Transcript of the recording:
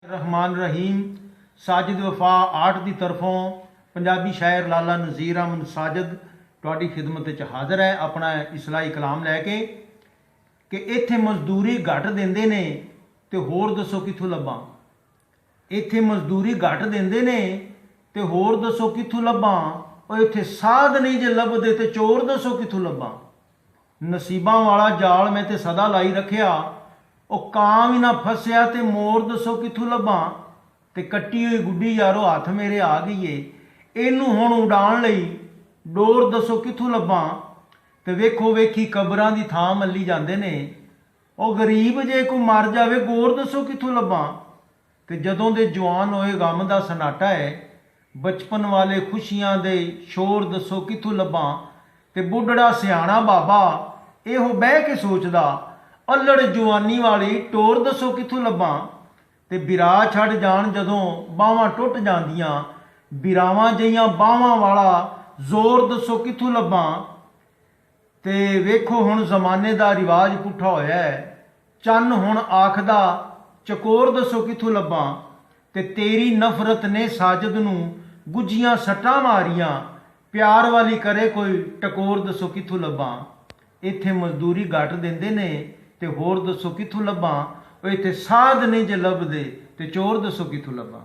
रहमान रहीम साजिद वफा आर्ट की तरफों पंजाबी शायर लाला नज़ीर अहमद साजिद तुहाडी खिदमत च हाज़र है अपना इस्लाही कलाम लैके कि इत्थे मजदूरी घट देंदे ने ते होर दसो कित्थों लब्भां। इत्थे मजदूरी घट देंदे ने ते होर दसो कित्थों लब्भां। और इत्थे साध नहीं जे लभदे ते चोर दसो कित्थों लब्भां। नसीबां वाला जाल मैं ते सदा लाई रखिया, ओ ਕਾਂ भी ना फसिया ते मोर दसो कित्थों लभां। ते कट्टी हुई गुड्डी यारो हथ मेरे आ गई है, इनू हुण उडाण लई डोर दसो कित्थों लभां। ते वेखो वेखी कबरां दी थां मल्ली जांदे ने, ओ गरीब जे कोई मर जावे गोर दसो कित्थों लभां। ते जदों दे जवान होए गम दा सनाटा है, बचपन वाले खुशियां दे शोर दसो कित्थों लभां। ते बुढ़ड़ा सियाणा बाबा इहो बह के सोचदा, अल्लड़ जवानी वाली टोर दसो कित्थों लभां। ते बिरा छड़ जान जदों बावां टुट जांदियां, बिरावां जिहियां बावां वाला जोर दसो कित्थों लभां। ते वेखो हुण जमाने दा रिवाज पुट्ठा होया है, चन्न हुण आखदा चकोर दसो कित्थों लभां। ते तेरी नफरत ने साजिद नूं गुज्जियां सट्टां मारियां, प्यार वाली करे कोई टकोर दसो कित्थों लभां। इत्थे मजदूरी घट देंदे ने ते होर दसो कित्थों लभां। इत्थे साध नहीं जे लभदे ते चोर दसो कित्थों लभां।